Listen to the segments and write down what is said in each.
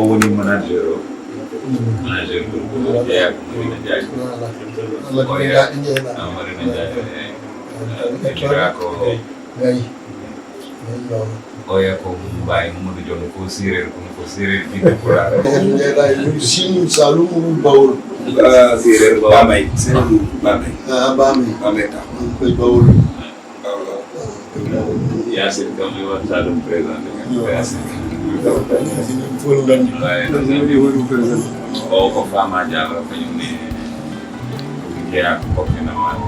woni manager ko jeeya ko Marina Ndiaye Marina Ndiaye ko oya ko mbaye Mamadou Dione ko séréer jiite poular Sine Saloum Bawol séréer Bamay Bamay tax koy Bawol Yacine kam mi watta ɗum présenté o ko Fama Diallo kañum ne jeeya ko kokkinama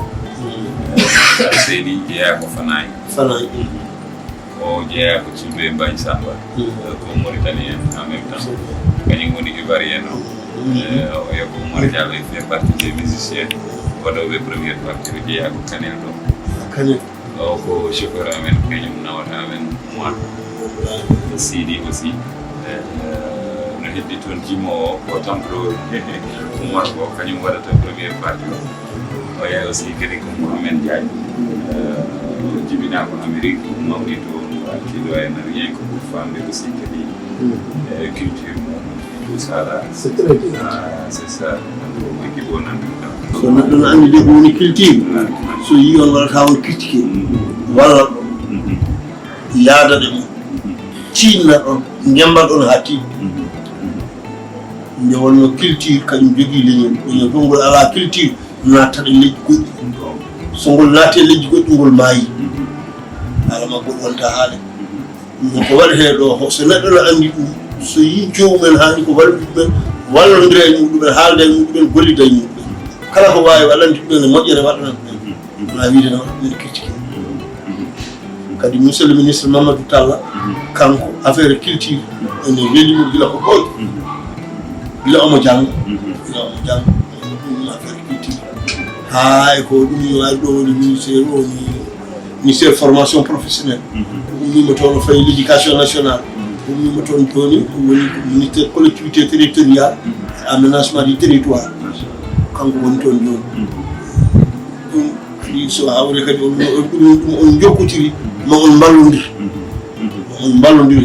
Seydi jeeya ko Fanaye o jeeya ko Cilbe Mbaye Samba ko Mauritanien en même temps kañum woni ivoirien o oya ko Oumar Diallo il fait partie des musiciens waɗoɓe première partie o jeeya ko Kanel ɗo o ko chauffeur amen kañum nawata amen mois Sidi aussi no heddi toon jimmo o ko tamplori Oumar ko kañum waɗata première partie o oya aussi kadi ko Mohamed Diagne jibina ko Amérique mawni to kiɗo en rien que pour famde aussi kadi culture tout ça là c'est très bien c'est ça équipe o nanduɗa so neɗɗo no anndi de ko woni culture so yi on waɗata on critiqué walla ɗon yaadade mum tiinna ɗon njembat ɗon haa tiiɗ nde wonno culture kañum jogii leñol so ngol alaa culture nattata e leydi goɗɗi so ngol naati e leydi goɗɗi ngol maayi alama goɗ wonta haale ko waɗetee ɗo so neɗɗo no anndi ɗum so yii joomumen haani ko walluɓe ɓen wallondira e muɗumen haalda e muɗumen gollida e muɗumen kala ko waawi wallande ɗumen e moƴƴere waɗanan ɗumen wona wiide no waɗamen critiqué kadi monsieur le ministre Mamadou Talla kanko affaire culture ene weeli mum gila ko ɓooy gila omo jannga affaire culture haa e ko ɗum wawi ɗo woni ministére o ministére formation professionnelle ɗumnima toon o fayi l' éducation nationale ɗumnima toon tooni woni ministére collectivité territoriale et aménagement du territoire kanko woni toon jooni ɗum so hawre kadi ɗum on jokkotiri ma on mballondir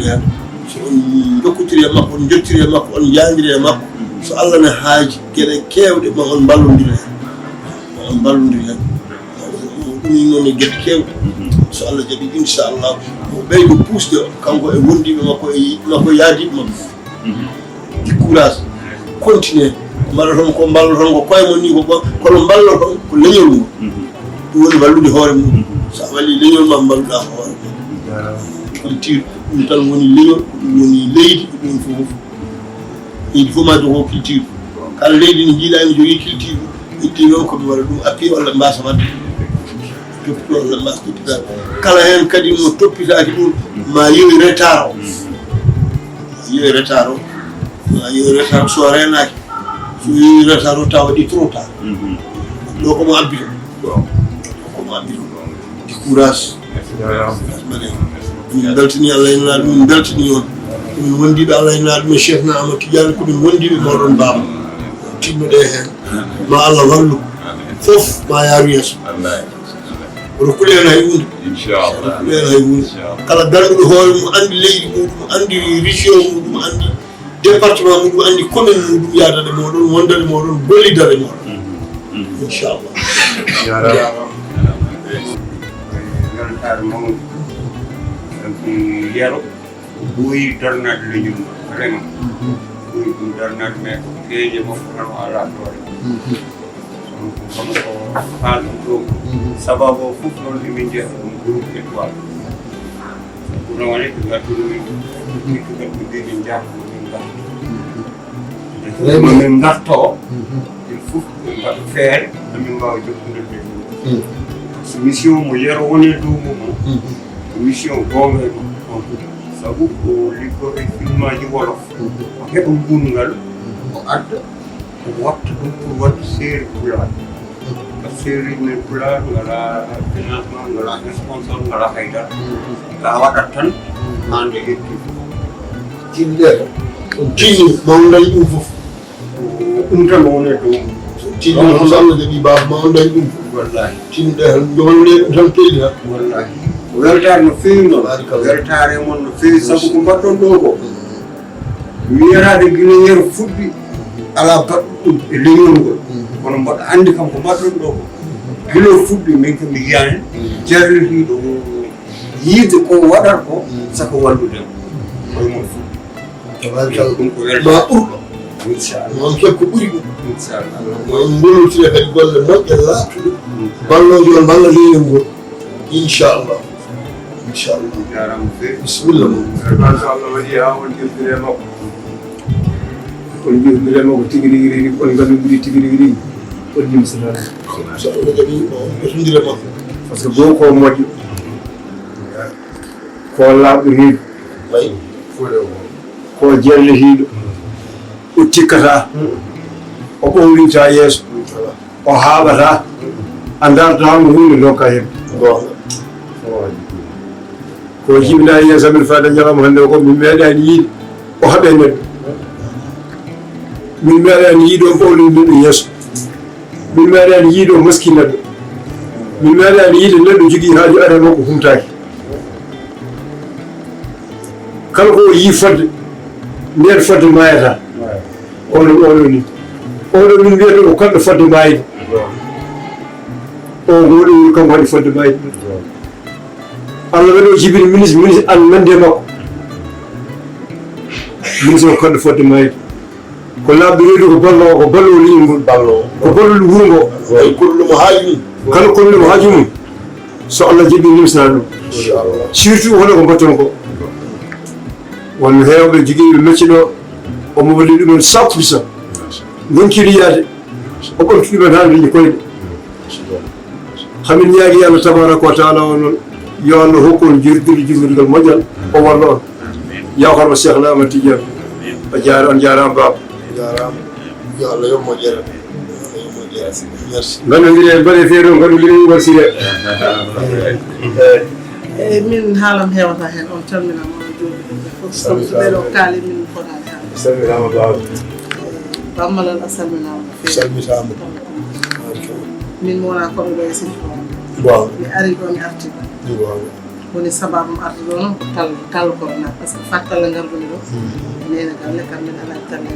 heen so on jokkotiri e makko on jottiri e makko on jaandiri e makko so Allah ne haaji geɗe keewɗe ma on mballondir heen ɗum noon e geɗe keewɗe so Allah jaɓi inchallah o ɓeydo pusde kanko e wondiɓe makko e yiɗɓe makko e yaadiɓe makko di courage continuer mbaɗoton ko mballoton ko koye mon ni kono mballoton ko leñol ngo ɗum woni wallude hoore muɗum so a walli leñol ma mballuɗa hoore culture ɗum tan woni leñol ɗum woni leydi ɗum fof leydi fof ma jogo culture kala leydi ne jiiɗa ene jogii culture itti noon koɓe waɗa ɗum appui walla mbasa wadde toppito walla mbasa toppita kala heen kadi no toppitaki ɗum ma yewi retard o so renaki so yewi retard o taw waɗi trop tard ɗo komo abbito di courage min beltini Allah en laaɗum min beltini on komin wondiɓe Allah en laaɗum e Cheikh na Amadou Tidiane komin wondiɓe moɗon Baba tinnoɗe heen ma Allah wallu fof ma yaaru yeeso oto kuɗe hen hay hunde kala ganduɗo hoore mum andi leydi muɗum andi région muɗum andi département muɗum andi commune muɗum yaadade moɗon wondade moɗon gollidade moɗon inchallah weltare mawde Yero ɓooyi darnade leñol vraiment ɓooyi ɗum darnade mais ko feeje makko tan o ala toore kono ko haalɗum ɗo sababu o fof noon emin jeeya ɗum groupe étoile ɗum woni ko ngattuɗumin mikkugal ko mbi min jaaha min garto il faut ɓe mbaɗa feere amin mbawa jokkodelde so mission mo Yero woni dow mum ko mission gonga ɗum sabu ko liggore filmaji wolof o heɓa ngurngal o adda o watta ɗum pour wadde série poular par série men poular ngala financement ngala sponsor ngala haydara la waɗat tan hande hetti tinɗe on tinni ma on dañi ɗum fof ɗum tan woni dow tinni on Allah jaɓi Baba ma on dañi ɗum fof wallahi tinɗe jowonle ɗum tan pelli ha wallahi weltare no feewi noon weltare mon no feewi sabu ko mbaɗɗon ɗo ko wiyataade gila Yero fuɗɗi alaa baɗɗo ɗum e leñol ngol kono mbaɗa anndi kam ko mbaɗɗon ɗo ko gila fuɗɗi min kam mi yiyaani jarlitiiɗo yiide ko waɗata ko sako wallude koye mon fuɗɗi ɗum ko welta ma ɓurɗo inchallah noon kebko ɓuri ɗum inchallah on mbolotire kadi golle moƴƴe laatuɗe balloje on balla leñol ngol inchallah jarama feewi bisimilla mum machallah waɗi ha on jeftere makko on jeftere makko tigi rigi rigi on ngallodiri tigi rigi rigi on nimsanani so allah jaɓi on ɓetodire makko par ce que goo ko moƴƴo ko laaɓɗoriiɗo wayi ko jellitiiɗo o tikkata o ɓowlinta yeeso o haaɓata a dardatamo hunde donka hen gonga ko jibina yeeso amen fada ñalawma hannde ko min meeɗani yiide o haɓe neɗɗo min meeɗani yiide o ɓowlini neɗɗo yeeso min meeɗani yiide o maski neɗɗo min meeɗani yiide neɗɗo jogii haaju adano ko humtaki kala ko yii fodde nden fodde mayata oɗo ni oɗo min wiyata ko kamɓe fodde mayde o goɗo woni kanko waɗi fodde mayde Allah waɗi o jibini ministre an nande makko ministre o kamɓe fodde mayde ko laaɓde reedu ko ballowo leñol ngol ko ballol wuro ngo wayi kollumo haaju mum kala kollumo haaju mum so Allah jaɓi nimsana ɗum surtout hono ko mbatton ko wonno heewɓe jogiiɓe métier ɗo omo walli ɗumen 100% gonkiri yaade o ɓamti ɗumen haa dañi koyɗe hamin ñaagui Allah tabaraka wa taala o noon yo Allah hokku on jurdirgal moƴƴal o walla on yawkarma Cheikh Ahmad Tidiane on jarama baba jarama yo allah yo moƴƴere merci gandodiri mbaɗe feere o gandodiri ngol sire eyyi min haalam hewata hen on calminama on jooɗiɓe fof sabu so ɓeɗo kaali min fotani haalde salminama baba bammalal a salminama no feewi salmitama min mi wona koɗo ɗo e Sinthiou gonga mi ari ɗo mi arti gonga woni sababu mi arti ɗo noon ko tal corona par ce que fattalla gardumi ɗo nene galle kam min ala talle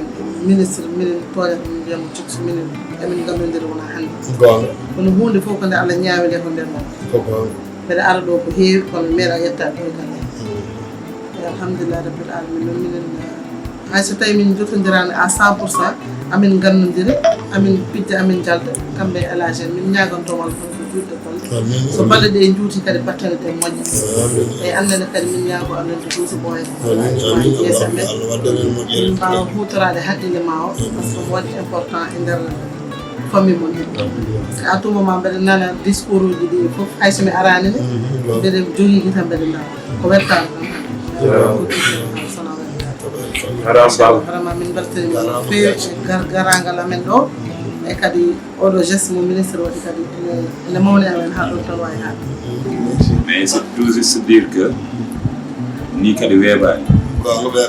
ministre minen toñata min mbiyamo ciksu minen emin gallodiri wona hannde gonga kono hunde fof ko nde Allah ñaawi nde ko nder noon ko gonga mbeɗa ara ɗo ko heewi kono mi meeɗa yettade ɗo e galle alhamdulillah rabbil alamin noon minen hay so tawi min jottodirani à 100% amin gandodiri amin pijja amin jalda kamɓe élage en min ñagantomal ton ko juutde balle so balle ɗe juuti kadi battanete moƴƴa eyyi annene kadi min ñaago Allah to duuso ɓooyde yeesa men allah waddana en moƴƴere min mbawa hutorade haqqille ma o par ce que mo waɗi important e nder famille mon ɗi à tout moment mbeɗa nana discours uji ɗi fof hay somi aranini mbeɗe jogui tan mbeɗe ndawa ko wettama vraiment min beltanima no feewi e garagal amen ɗo e kadi oɗo geste mo ministre waɗi kadi ene mawni amen ha ɗon tan wawi haɗe mais c'est tout juste dire que ni kadi weeɓani gonga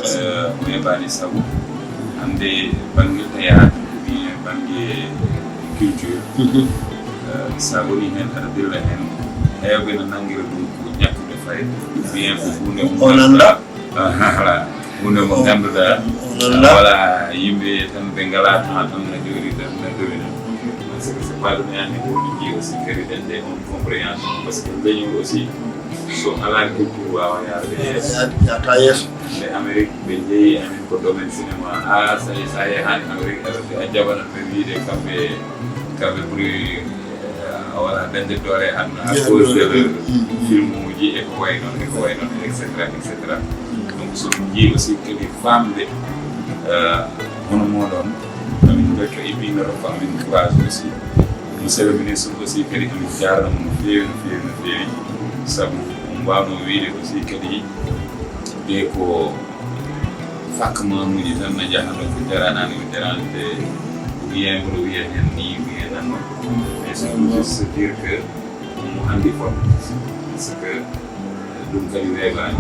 weeɓani saabu hande banggue théâtre bien banggue culture sa woni hen aɗa dilla hen hewɓe no nanguira ɗum ko ñakkude fayde bien ko hunde mo nanda voilà hunde mo ganduɗa voilà yimɓe tan ɓe ngala temps tan no jooɗi tan no domina parce que c'est pas ɗum yani woni ji aussi kadi ɗenɗe on compréhension parce que leñol aussi so ala culture wawa yaade yeeso yata yeeso nde Amérique ɓe jeeyi amin ko domaine cinéma ha sa yahani Amérique arde a jaɓanat ɓe wiide kamɓe ɓuuri voilà dañde doole aduna à cause de leur film uji e ko way noon et cetera donc so ɗum jii aussi kadi famde hono moɗon amin becco immigaro ko amin courage aussi monsieur le ministre aussi kadi amin jarnamo no feewi saabu on mbawno wiide aussi kadi ɓe ko fakmamuji tan no jahano ko jaranani ko jarande bien mboɗo wiya hen ni wiya nan mais c'est juste se dire que omo andi fot parce que ɗum kadi weeɓani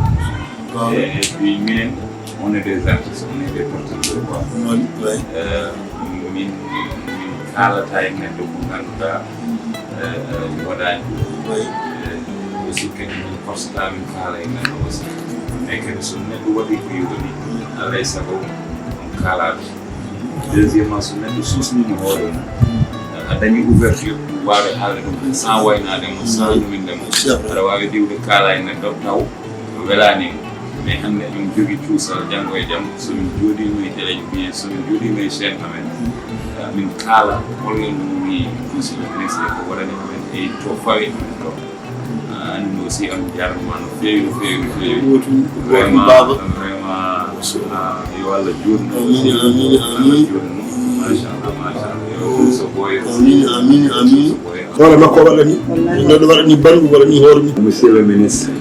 et puis minen on est des artistes on est des porteurs de voix min kaalata e neɗɗo ko ganduɗa waɗani aussi kadi min forsata min kaala e neɗɗo aussi mais kadi so neɗɗo waɗi ko yogoni alay saago kaalaaɓe. Deuxièmement so neɗɗo susnima hoore mum a dañi ouverture wawde haalde ɗum sans waynademo sans ɗumindemo aɗa wawi diwde kaala e neɗɗo taw welanima mais hannde emin jogui cuusal janggo e jaam somin jooɗima e téléji bien somin jooɗima e chaîne amen min kaala holno wi monsieur le ministre ko waɗani amen e to fawi amen ɗo anndi aussi on jarnima no feewi no feewi no feewi vraiment yo Allah juutno Allah juutno machallah yo so boyo amin hoore makko waɗani neɗɗo waɗani bandu waɗani hoore mum monsieur le ministre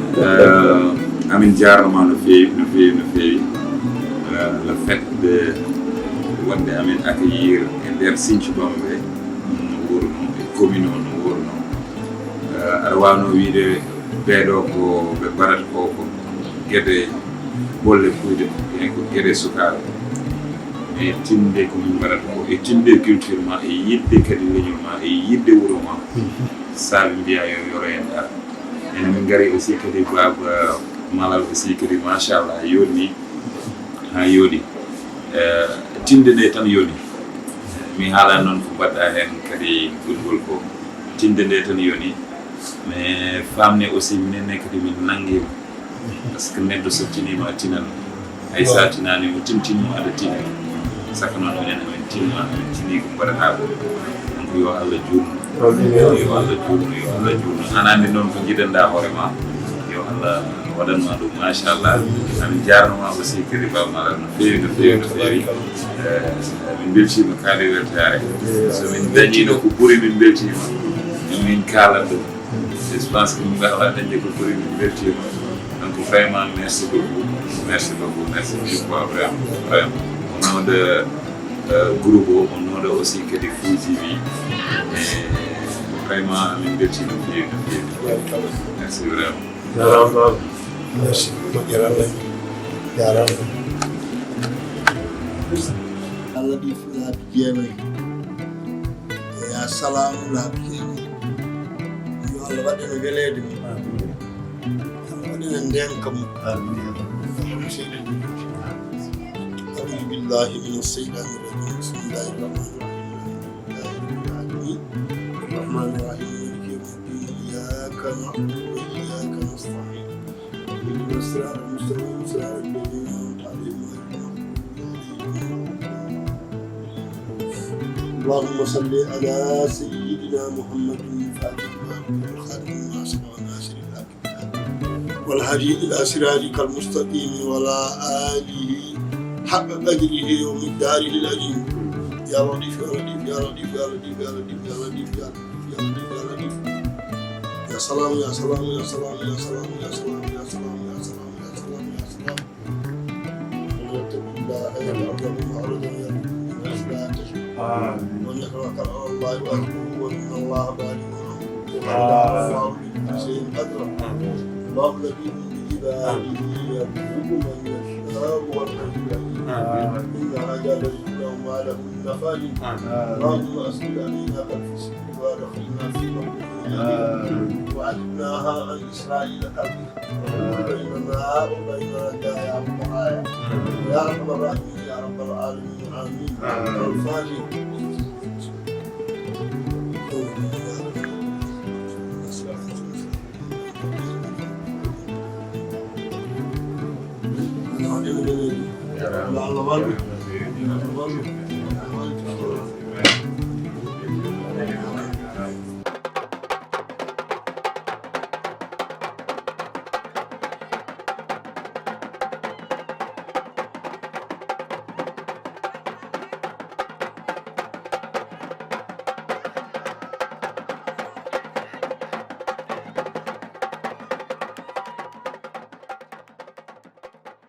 amin jarnama no feewi no feewi no feewi le fait de wonde amin accueillir e nder Sinthiou ɓamɓe no wurno e commune o no wurno aɗa wawno wiide ɓeeɗo ko ɓe mbaɗata ko gueɗe bolle puyde e ko gueɗe sukaɓe e tinde komin mbaɗata ko e tinde culture ma e yidde kadi leñol ma e yidde wuuro ma saabi mbiya yo yoro en ɗa ene min gari aussi kadi baba malal aussi kadi machallah yonni ha yooɗi tinde nde tan yoni mi haala noon ko mbaɗɗa hen kadi gulgol ko tinde nde tan yoni mais famne aussi minenne kadi min nanguima par ce que neɗɗo so tinima a tinan hay sa tinani o tintinimo aɗa tini saka noon minen amin tinma amin tini ko mbaɗata ko donc yo Allah juutno yo Allah juutno yo Allah juutno anandi noon ko jiɗanɗa hoorema yo Allah waɗanma ɗum machallah amin jarnoma aussi kadi bammalal no feewi no feewi no feewi min beltima kaali weltare somin dañino ko ɓuuri min beltima min kaalat ɗum je pense que min mbawata dañde ko ɓuuri min beltima donc vraiment merci beaucoup merci mille fois vraiment au nom de groupe o au nom de aussi kadi Fuul TV vraiment min beltima no feewi no feewi merci vraiment jarama merci moƴƴere jarama Allah ɗi laabi jeenayi ya salamu laabi jeenayi yo Allah waɗene weleede mum Allah waɗene ndenka mum أعوذ بالله من الشيطان الرجيم بسم الله الرحمن الرحيم الرحمن الرحيم مالك يوم الدين إياك نعبد وإياك نستعين اهدنا الصراط المستقيم صراط الذين أنعمت عليهم اللهم صل على سيدنا محمد الفاتح والخاتم لما سبق ناصر الحق والهدي إلى صراطك المستقيم وعلى آله حق قدره ومقداره العظيم يا لطيف يا لطيف يا لطيف يا لطيف يا لطيف يا لطيف يا لطيف يا لطيف يا سلام يا سلام يا سلام يا سلام يا سلام يا سلام يا سلام يا سلام يا سلام ويتق الله يعلم ما أرد الناس لا تشرك ونتوكل على الله وأكبر وإن الله بالغ الله بكل شيء قدر الله لطيف بعباده يرزق من يشاء والقدير إن عجل لهم ما له من نفال اللهم أسقط علينا كالفسق وادخلنا في مقبولين وعدناها عن إسرائيل قبل بيننا وبين يا رب العالمين يا رب الراحمين يا رب العالمين آمين الفاتح Allah